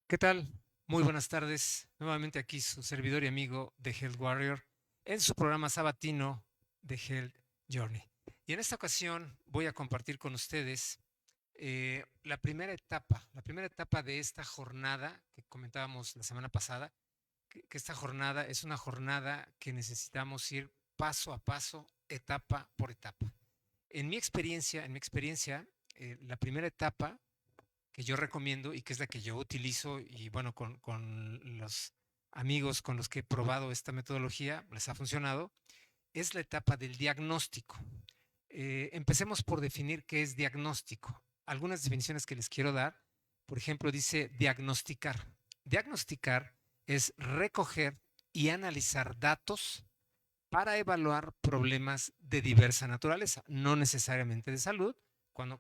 ¿Qué tal? Muy buenas tardes. Nuevamente aquí su servidor y amigo de Health Warrior en su programa sabatino de Health Journey. Y en esta ocasión voy a compartir con ustedes la primera etapa de esta jornada que comentábamos la semana pasada, que esta jornada es una jornada que necesitamos ir paso a paso, etapa por etapa. En mi experiencia, la primera etapa que yo recomiendo y que es la que yo utilizo y bueno, con los amigos con los que he probado esta metodología, les ha funcionado, es la etapa del diagnóstico. Empecemos por definir qué es diagnóstico. Algunas definiciones que les quiero dar, por ejemplo, dice diagnosticar. Diagnosticar es recoger y analizar datos para evaluar problemas de diversa naturaleza, no necesariamente de salud.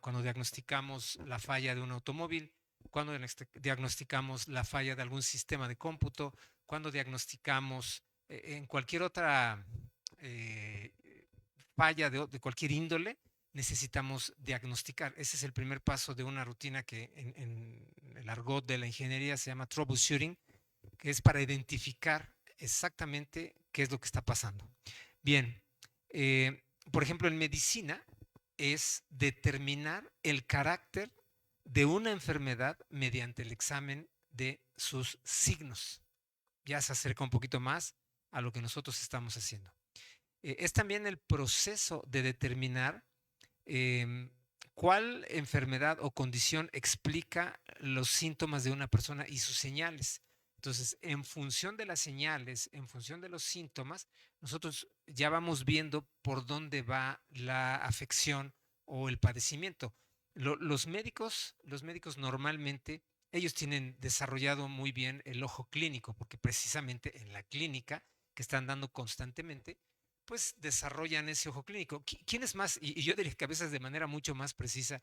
Cuando diagnosticamos la falla de un automóvil, cuando diagnosticamos la falla de algún sistema de cómputo, cuando diagnosticamos en cualquier otra eh, falla de cualquier índole, necesitamos diagnosticar. Ese es el primer paso de una rutina que en el argot de la ingeniería se llama troubleshooting, que es para identificar exactamente qué es lo que está pasando. Bien, por ejemplo, en medicina es determinar el carácter de una enfermedad mediante el examen de sus signos. Ya se acerca un poquito más a lo que nosotros estamos haciendo. Es también el proceso de determinar eh, cuál enfermedad o condición explica los síntomas de una persona y sus señales. Entonces, en función de las señales, en función de los síntomas, nosotros ya vamos viendo por dónde va la afección o el padecimiento. Los médicos normalmente, ellos tienen desarrollado muy bien el ojo clínico, porque precisamente en la clínica que están dando constantemente, pues desarrollan ese ojo clínico. ¿Quiénes más? Y yo diría que a veces de manera mucho más precisa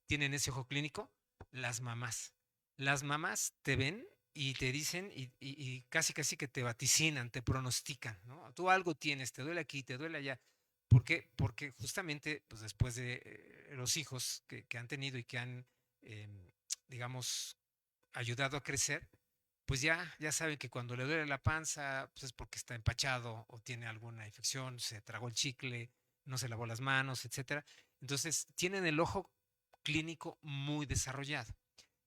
tienen ese ojo clínico, las mamás. Las mamás te ven y te dicen y casi casi que te vaticinan, te pronostican, ¿no? Tú algo tienes, te duele aquí, te duele allá. ¿Por qué? Porque justamente pues después de los hijos que han tenido y que han, eh, digamos, ayudado a crecer, pues ya saben que cuando le duele la panza, pues es porque está empachado o tiene alguna infección, se tragó el chicle, no se lavó las manos, etcétera. Entonces, tienen el ojo clínico muy desarrollado.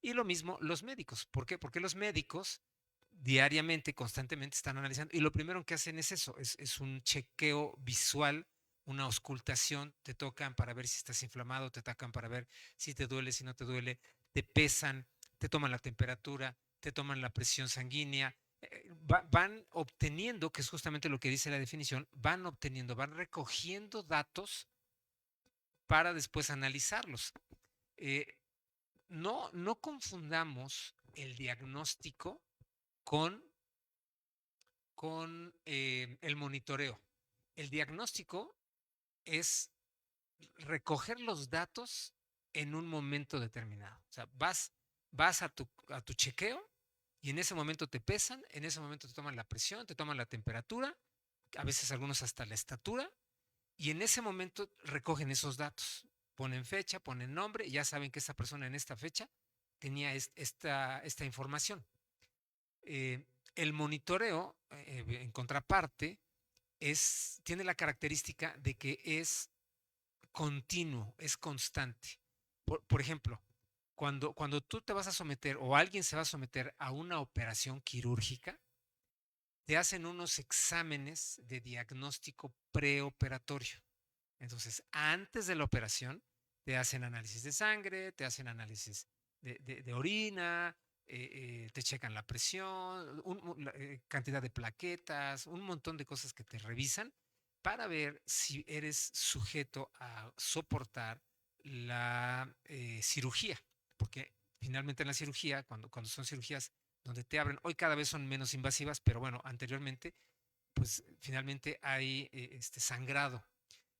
Y lo mismo los médicos. ¿Por qué? Porque los médicos diariamente, constantemente están analizando y lo primero que hacen es eso, es un chequeo visual, una auscultación, te tocan para ver si estás inflamado, te tocan para ver si te duele, si no te duele, te pesan, te toman la temperatura, te toman la presión sanguínea, van obteniendo, que es justamente lo que dice la definición, van obteniendo, van recogiendo datos para después analizarlos. Eh, no confundamos el diagnóstico con, con el monitoreo. El diagnóstico es recoger los datos en un momento determinado. O sea, vas a tu chequeo y en ese momento te pesan, en ese momento te toman la presión, te toman la temperatura, a veces algunos hasta la estatura, y en ese momento recogen esos datos. Ponen fecha, ponen nombre y ya saben que esta persona en esta fecha tenía esta información. Eh, el monitoreo, en contraparte, tiene la característica de que es continuo, es constante. Por ejemplo, cuando tú te vas a someter o alguien se va a someter a una operación quirúrgica, te hacen unos exámenes de diagnóstico preoperatorio. Entonces, antes de la operación, te hacen análisis de sangre, te hacen análisis de orina, te checan la presión, cantidad de plaquetas, un montón de cosas que te revisan para ver si eres sujeto a soportar la cirugía. Porque finalmente en la cirugía, cuando son cirugías donde te abren, hoy cada vez son menos invasivas, pero bueno, anteriormente, pues finalmente hay este sangrado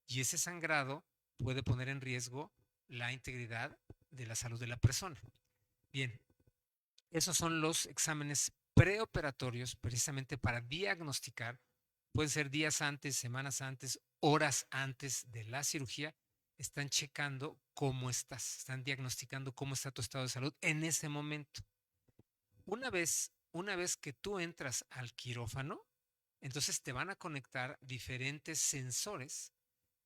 y ese sangrado puede poner en riesgo la integridad de la salud de la persona. Bien, esos son los exámenes preoperatorios precisamente para diagnosticar, puede ser días antes, semanas antes, horas antes de la cirugía, están checando cómo estás, están diagnosticando cómo está tu estado de salud en ese momento. Una vez que tú entras al quirófano, entonces te van a conectar diferentes sensores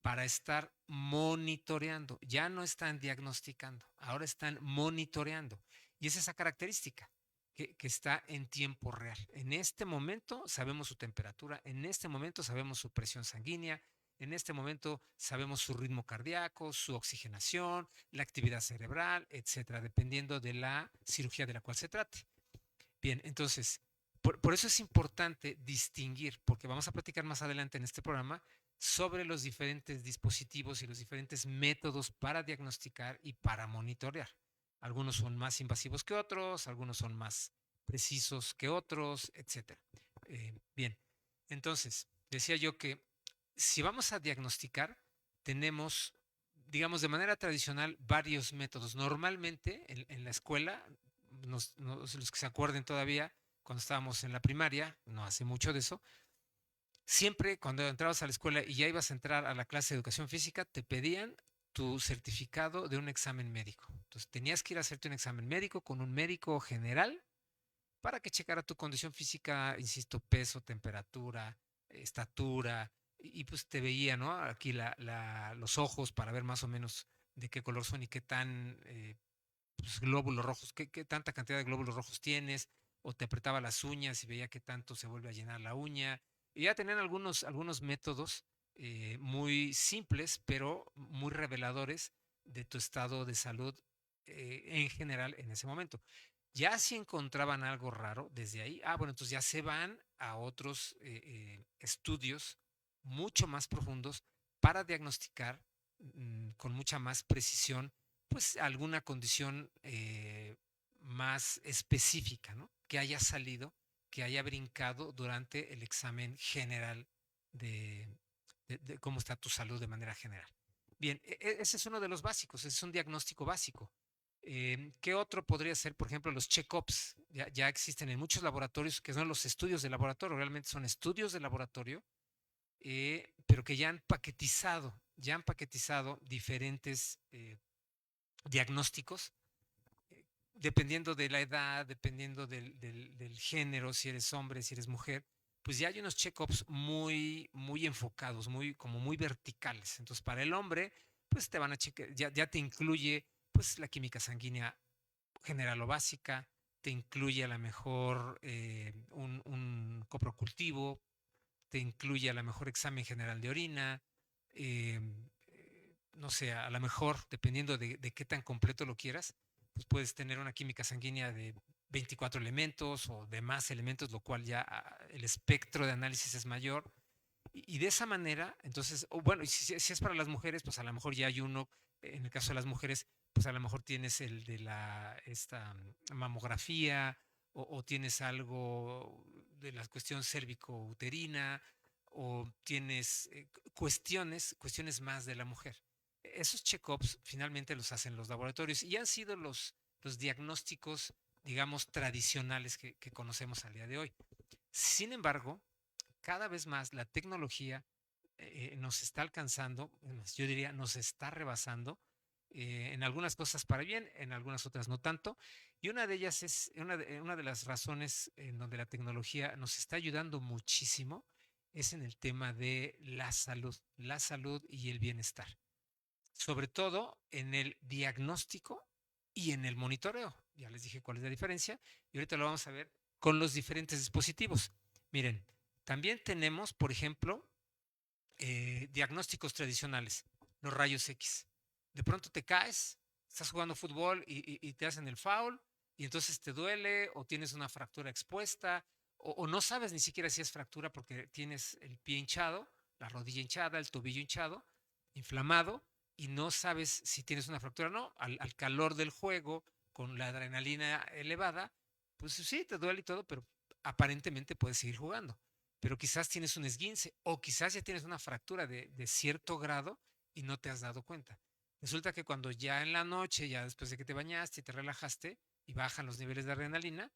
para estar monitoreando. Ya no están diagnosticando, ahora están monitoreando. Y es esa característica que está en tiempo real. En este momento sabemos su temperatura, en este momento sabemos su presión sanguínea, en este momento sabemos su ritmo cardíaco, su oxigenación, la actividad cerebral, etcétera, dependiendo de la cirugía de la cual se trate. Bien, entonces, por eso es importante distinguir, porque vamos a platicar más adelante en este programa sobre los diferentes dispositivos y los diferentes métodos para diagnosticar y para monitorear. Algunos son más invasivos que otros, algunos son más precisos que otros, etcétera. Bien, entonces, decía yo que si vamos a diagnosticar, tenemos, digamos, de manera tradicional varios métodos. Normalmente en la escuela los que se acuerden todavía, cuando estábamos en la primaria, no hace mucho de eso, siempre cuando entrabas a la escuela y ya ibas a entrar a la clase de educación física, te pedían tu certificado de un examen médico. Entonces tenías que ir a hacerte un examen médico con un médico general para que checara tu condición física, insisto, peso, temperatura, estatura, y pues te veía, ¿no? Aquí los ojos para ver más o menos de qué color son y qué tan pues, glóbulos rojos, qué tanta cantidad de glóbulos rojos tienes, o te apretaba las uñas y veía qué tanto se vuelve a llenar la uña. Y ya tenían algunos métodos muy simples, pero muy reveladores de tu estado de salud en general en ese momento. Ya si encontraban algo raro desde ahí, bueno, entonces ya se van a otros estudios mucho más profundos para diagnosticar con mucha más precisión pues alguna condición más específica, ¿no? Que haya salido, que haya brincado durante el examen general de, de cómo está tu salud de manera general. Bien, ese es uno de los básicos, ese es un diagnóstico básico. ¿Qué otro podría ser? Por ejemplo, los check-ups. Ya existen en muchos laboratorios que son los estudios de laboratorio, realmente son estudios de laboratorio, pero que ya han paquetizado diferentes diagnósticos, dependiendo de la edad, dependiendo del género, si eres hombre, si eres mujer, pues ya hay unos check-ups muy enfocados, como muy verticales. Entonces, para el hombre, pues te van a chequear, ya te incluye pues la química sanguínea general o básica, te incluye a lo mejor un coprocultivo, te incluye a lo mejor examen general de orina, eh, no sé, a lo mejor, dependiendo de qué tan completo lo quieras, pues puedes tener una química sanguínea de 24 elementos o de más elementos, lo cual ya el espectro de análisis es mayor. Y de esa manera, entonces, bueno, y si es para las mujeres, pues a lo mejor ya hay uno, en el caso de las mujeres, pues a lo mejor tienes el de esta mamografía o tienes algo de la cuestión cérvico-uterina o tienes cuestiones más de la mujer. Esos check-ups finalmente los hacen los laboratorios y han sido los diagnósticos, digamos, tradicionales que conocemos al día de hoy. Sin embargo, cada vez más la tecnología nos está alcanzando, yo diría, nos está rebasando en algunas cosas para bien, en algunas otras no tanto. Y una de ellas es, una de las razones en donde la tecnología nos está ayudando muchísimo es en el tema de la salud y el bienestar. Sobre todo en el diagnóstico y en el monitoreo. Ya les dije cuál es la diferencia y ahorita lo vamos a ver con los diferentes dispositivos. Miren, también tenemos, por ejemplo, diagnósticos tradicionales, los rayos X. De pronto te caes, estás jugando fútbol y te hacen el foul y entonces te duele o tienes una fractura expuesta o no sabes ni siquiera si es fractura porque tienes el pie hinchado, la rodilla hinchada, el tobillo hinchado, inflamado y no sabes si tienes una fractura o no. Al calor del juego, con la adrenalina elevada, pues sí, te duele y todo, pero aparentemente puedes seguir jugando, pero quizás tienes un esguince o quizás ya tienes una fractura de cierto grado y no te has dado cuenta. Resulta que cuando ya en la noche, ya después de que te bañaste y te relajaste y bajan los niveles de adrenalina,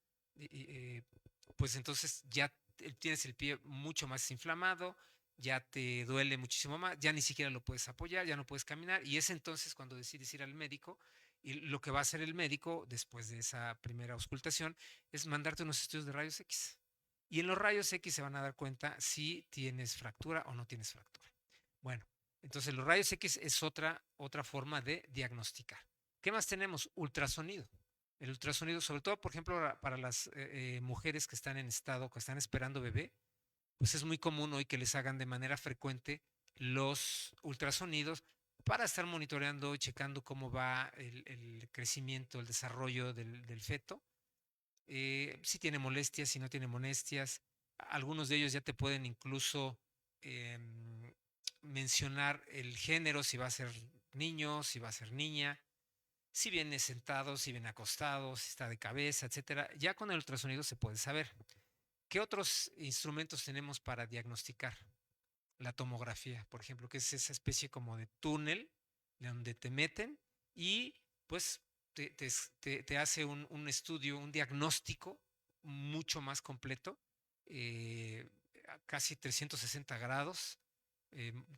pues entonces ya tienes el pie mucho más inflamado, ya te duele muchísimo más, ya ni siquiera lo puedes apoyar, ya no puedes caminar y es entonces cuando decides ir al médico Y lo que va a hacer el médico después de esa primera auscultación es mandarte unos estudios de rayos X. Y en los rayos X se van a dar cuenta si tienes fractura o no tienes fractura. Bueno, entonces los rayos X es otra forma de diagnosticar. ¿Qué más tenemos? Ultrasonido. El ultrasonido, sobre todo, por ejemplo, para las mujeres que están en estado, que están esperando bebé, pues es muy común hoy que les hagan de manera frecuente los ultrasonidos para estar monitoreando y checando cómo va el crecimiento, el desarrollo del feto, si tiene molestias, si no tiene molestias. Algunos de ellos ya te pueden incluso mencionar el género, si va a ser niño, si va a ser niña, si viene sentado, si viene acostado, si está de cabeza, etcétera. Ya con el ultrasonido se puede saber. ¿Qué otros instrumentos tenemos para diagnosticar? La tomografía, por ejemplo, que es esa especie como de túnel de donde te meten y pues te hace un estudio, un diagnóstico mucho más completo, eh, casi 360 grados,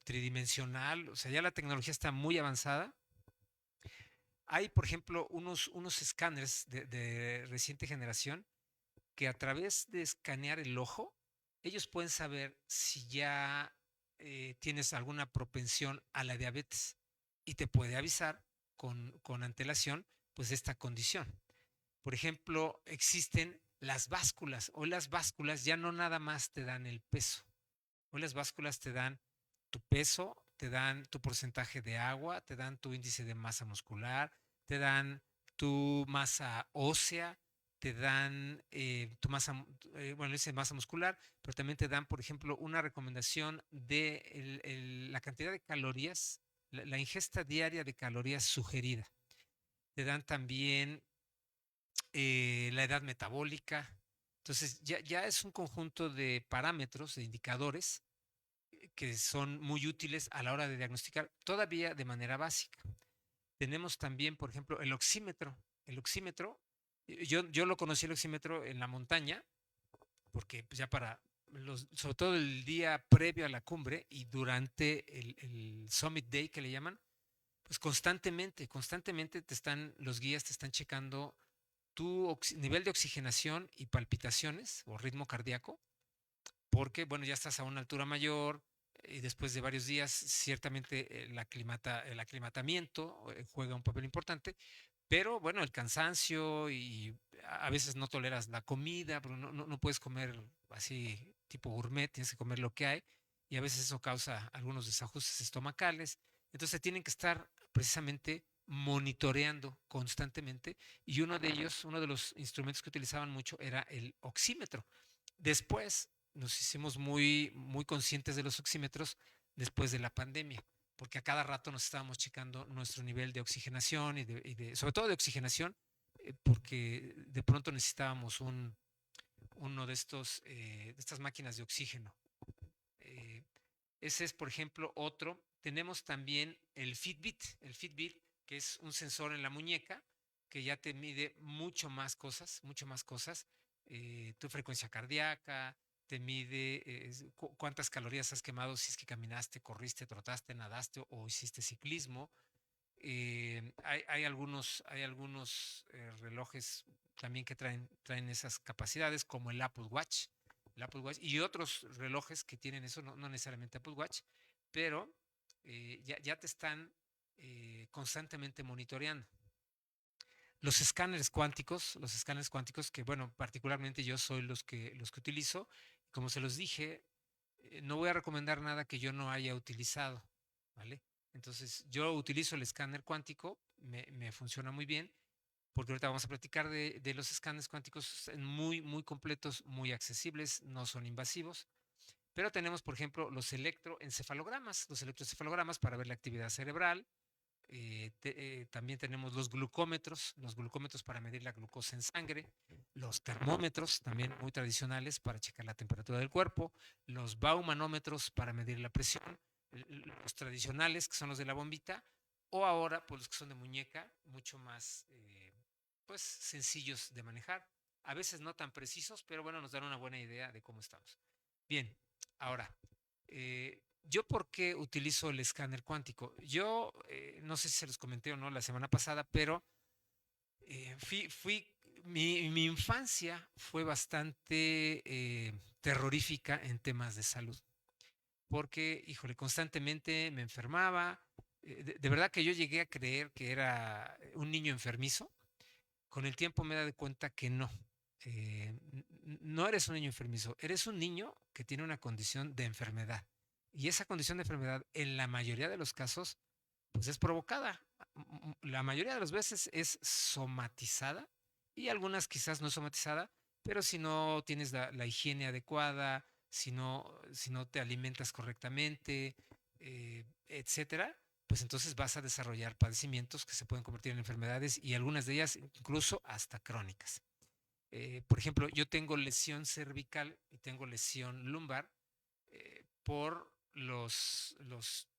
tridimensional, o sea, ya la tecnología está muy avanzada. Hay, por ejemplo, unos escáneres de reciente generación que a través de escanear el ojo, ellos pueden saber si ya tienes alguna propensión a la diabetes y te puede avisar con antelación pues de esta condición. Por ejemplo, existen las básculas. Hoy las básculas ya no nada más te dan el peso. Hoy las básculas te dan tu peso, te dan tu porcentaje de agua, te dan tu índice de masa muscular, te dan tu masa ósea, te dan tu masa, bueno, dice masa muscular, pero también te dan, por ejemplo, una recomendación de la cantidad de calorías, la ingesta diaria de calorías sugerida. Te dan también la edad metabólica. Entonces, ya es un conjunto de parámetros, de indicadores que son muy útiles a la hora de diagnosticar, todavía de manera básica. Tenemos también, por ejemplo, el oxímetro. El oxímetro, yo lo conocí el oxímetro en la montaña, porque pues, ya para, sobre todo el día previo a la cumbre y durante el Summit Day que le llaman, pues constantemente los guías te están checando tu nivel de oxigenación y palpitaciones o ritmo cardíaco, porque, bueno, ya estás a una altura mayor y después de varios días, ciertamente el aclimatamiento juega un papel importante, pero bueno, el cansancio y a veces no toleras la comida, pero no puedes comer así tipo gourmet, tienes que comer lo que hay y a veces eso causa algunos desajustes estomacales. Entonces tienen que estar precisamente monitoreando constantemente y uno de ellos, uno de los instrumentos que utilizaban mucho era el oxímetro. Después nos hicimos muy conscientes de los oxímetros después de la pandemia, porque a cada rato nos estábamos checando nuestro nivel de oxigenación sobre todo de oxigenación, porque de pronto necesitábamos uno de estas máquinas de oxígeno. Eh, Ese es, por ejemplo, otro. Tenemos también el Fitbit, que es un sensor en la muñeca que ya te mide mucho más cosas. Tu frecuencia cardíaca, te mide cuántas calorías has quemado si es que caminaste, corriste, trotaste, nadaste o hiciste ciclismo. Hay algunos relojes también que traen esas capacidades, como el Apple Watch y otros relojes que tienen eso, no necesariamente Apple Watch, pero ya te están constantemente monitoreando. Los escáneres cuánticos que, bueno, particularmente yo soy los que utilizo, como se los dije, no voy a recomendar nada que yo no haya utilizado, ¿vale? Entonces, yo utilizo el escáner cuántico, me funciona muy bien, porque ahorita vamos a platicar de los escáneres cuánticos muy completos, muy accesibles, no son invasivos. Pero tenemos, por ejemplo, los electroencefalogramas para ver la actividad cerebral. También tenemos los glucómetros para medir la glucosa en sangre, los termómetros, también muy tradicionales para checar la temperatura del cuerpo, los baumanómetros para medir la presión, los tradicionales, que son los de la bombita, o ahora, pues los que son de muñeca, mucho más, pues, sencillos de manejar. A veces no tan precisos, pero bueno, nos dan una buena idea de cómo estamos. Bien, ahora, ¿yo por qué utilizo el escáner cuántico? Yo no sé si se los comenté o no la semana pasada, pero Mi infancia fue bastante terrorífica en temas de salud, porque, híjole, constantemente me enfermaba. De verdad que yo llegué a creer que era un niño enfermizo. Con el tiempo me he dado cuenta que no. No eres un niño enfermizo, eres un niño que tiene una condición de enfermedad. Y esa condición de enfermedad, en la mayoría de los casos, pues es provocada. La mayoría de las veces es somatizada y algunas quizás no somatizada, pero si no tienes la higiene adecuada, si no te alimentas correctamente, etcétera, pues entonces vas a desarrollar padecimientos que se pueden convertir en enfermedades y algunas de ellas incluso hasta crónicas. Por ejemplo, yo tengo lesión cervical y tengo lesión lumbar por los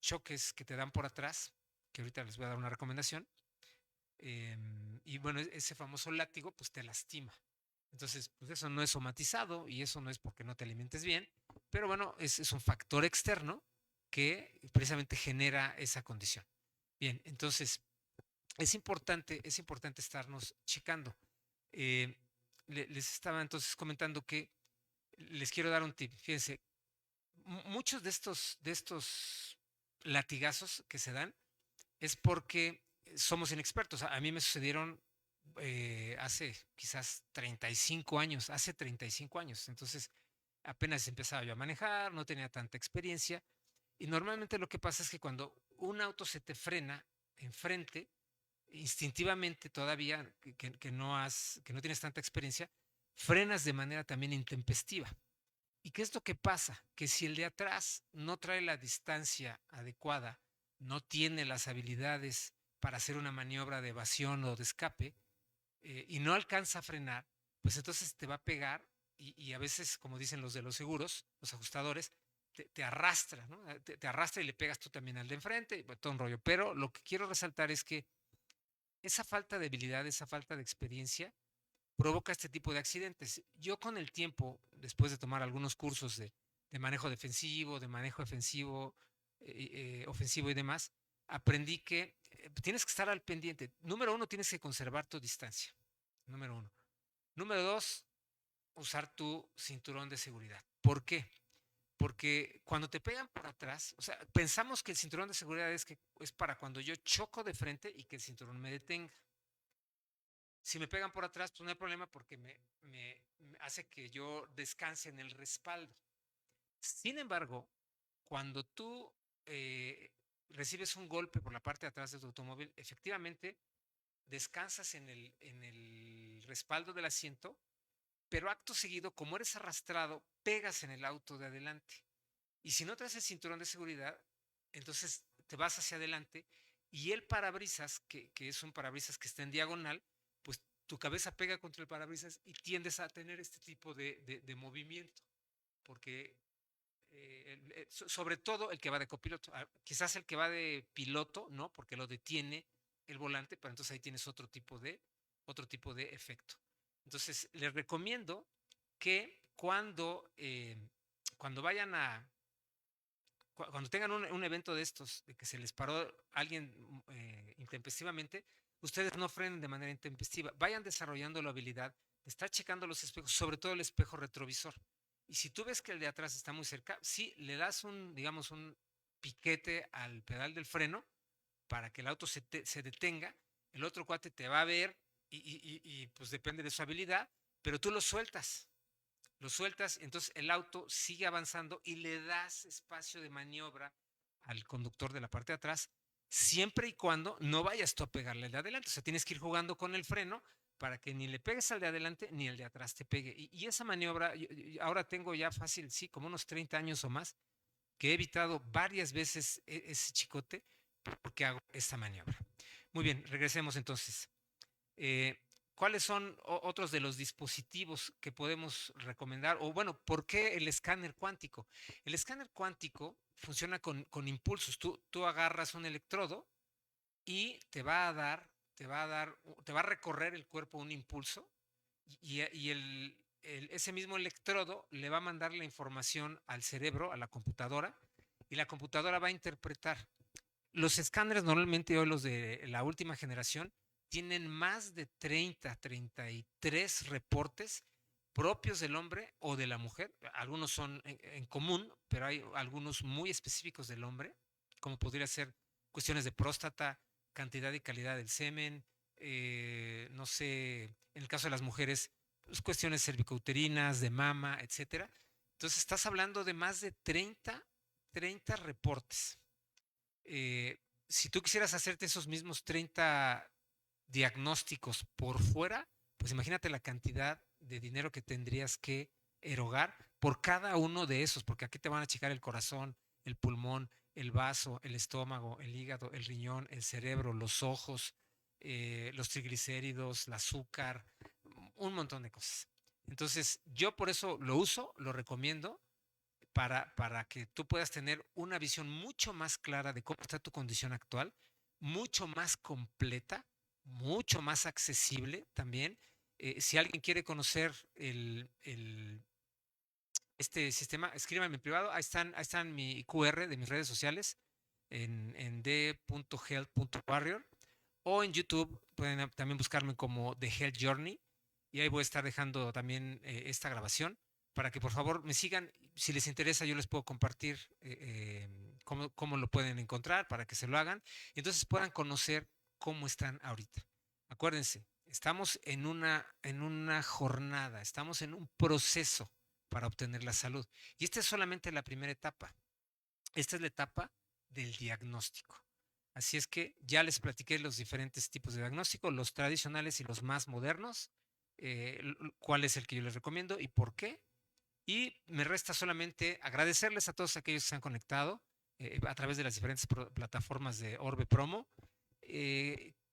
choques que te dan por atrás, que ahorita les voy a dar una recomendación. Y bueno, ese famoso látigo pues te lastima. Entonces, pues eso no es somatizado y eso no es porque no te alimentes bien, pero bueno, es un factor externo que precisamente genera esa condición. Bien, entonces es importante estarnos checando. Eh, les estaba entonces comentando que les quiero dar un tip. Fíjense, muchos de estos latigazos que se dan es porque somos inexpertos. A mí me sucedieron hace quizás 35 años, hace 35 años. Entonces apenas empezaba yo a manejar, no tenía tanta experiencia. Y normalmente lo que pasa es que cuando un auto se te frena enfrente, instintivamente todavía que no tienes tanta experiencia, frenas de manera también intempestiva. ¿Y qué es lo que pasa? Que si el de atrás no trae la distancia adecuada, no tiene las habilidades para hacer una maniobra de evasión o de escape, y no alcanza a frenar, pues entonces te va a pegar y a veces, como dicen los de los seguros, los ajustadores, te arrastra, ¿no? Te arrastra y le pegas tú también al de enfrente, y todo un rollo. Pero lo que quiero resaltar es que esa falta de habilidad, esa falta de experiencia, provoca este tipo de accidentes. Yo con el tiempo, después de tomar algunos cursos de manejo defensivo, de manejo ofensivo, ofensivo y demás, aprendí que tienes que estar al pendiente. Número uno, tienes que conservar tu distancia. Número uno. Número dos, usar tu cinturón de seguridad. ¿Por qué? Porque cuando te pegan por atrás, o sea, pensamos que el cinturón de seguridad es para cuando yo choco de frente y que el cinturón me detenga. Si me pegan por atrás, pues no hay problema porque me hace que yo descanse en el respaldo. Sin embargo, cuando tú recibes un golpe por la parte de atrás de tu automóvil, efectivamente descansas en el respaldo del asiento, pero acto seguido, como eres arrastrado, pegas en el auto de adelante. Y si no traes el cinturón de seguridad, entonces te vas hacia adelante y el parabrisas, que es un parabrisas que está en diagonal, pues tu cabeza pega contra el parabrisas y tiendes a tener este tipo de movimiento, porque sobre todo el que va de copiloto, quizás el que va de piloto, ¿no? Porque lo detiene el volante, pero entonces ahí tienes otro tipo de efecto. Entonces, les recomiendo que cuando vayan cuando tengan un evento de estos, de que se les paró alguien intempestivamente, ustedes no frenen de manera intempestiva. Vayan desarrollando la habilidad de estar checando los espejos, sobre todo el espejo retrovisor. Y si tú ves que el de atrás está muy cerca, sí, le das digamos, un piquete al pedal del freno para que el auto se detenga. El otro cuate te va a ver y pues depende de su habilidad, pero tú lo sueltas, entonces el auto sigue avanzando y le das espacio de maniobra al conductor de la parte de atrás, siempre y cuando no vayas tú a pegarle al de adelante. O sea, tienes que ir jugando con el freno para que ni le pegues al de adelante ni el de atrás te pegue. Y esa maniobra, ahora tengo ya fácil, sí, como unos 30 años o más, que he evitado varias veces ese chicote porque hago esta maniobra. Muy bien, regresemos entonces. Eh, ¿Cuáles son otros de los dispositivos que podemos recomendar? O bueno, ¿por qué el escáner cuántico? El escáner cuántico funciona con impulsos. Tú agarras un electrodo y te va a recorrer el cuerpo un impulso y ese mismo electrodo le va a mandar la información al cerebro, a la computadora, y la computadora va a interpretar. Los escáneres normalmente hoy, los de la última generación, tienen más de 33 reportes propios del hombre o de la mujer. Algunos son en común, pero hay algunos muy específicos del hombre, como podría ser cuestiones de próstata, cantidad y calidad del semen, no sé, en el caso de las mujeres, pues, cuestiones cervicouterinas, de mama, etcétera. Entonces, estás hablando de más de 30 reportes. Eh, si tú quisieras hacerte esos mismos 30 diagnósticos por fuera, pues imagínate la cantidad de dinero que tendrías que erogar por cada uno de esos, porque aquí te van a checar el corazón, el pulmón, el vaso, el estómago, el hígado, el riñón, el cerebro, los ojos, los triglicéridos, el azúcar, un montón de cosas. Entonces, yo por eso lo uso, lo recomiendo para que tú puedas tener una visión mucho más clara de cómo está tu condición actual, mucho más completa, mucho más accesible también. Si alguien quiere conocer este sistema, escríbanme en privado. Ahí están mi QR de mis redes sociales en d.health.warrior o en YouTube. Pueden también buscarme como The Health Journey y ahí voy a estar dejando también esta grabación para que por favor me sigan. Si les interesa, yo les puedo compartir cómo lo pueden encontrar para que se lo hagan y entonces puedan conocer cómo están ahorita. Acuérdense, estamos en una jornada, estamos en un proceso para obtener la salud. Y esta es solamente la primera etapa. Esta es la etapa del diagnóstico. Así es que ya les platiqué los diferentes tipos de diagnóstico, los tradicionales y los más modernos, cuál es el que yo les recomiendo y por qué. Y me resta solamente agradecerles a todos aquellos que se han conectado a través de las diferentes plataformas de Orbe Promo.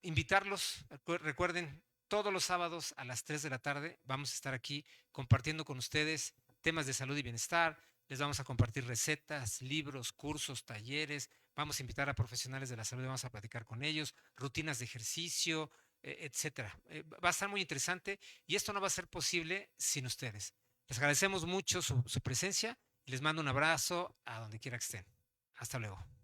Invitarlos, recuerden, todos los sábados a las 3 de la tarde vamos a estar aquí compartiendo con ustedes temas de salud y bienestar. Les vamos a compartir recetas, libros, cursos, talleres. Vamos a invitar a profesionales de la salud, vamos a platicar con ellos, rutinas de ejercicio, etcétera. Va a estar muy interesante y esto no va a ser posible sin ustedes. Les agradecemos mucho su presencia y les mando un abrazo a donde quiera que estén. Hasta luego.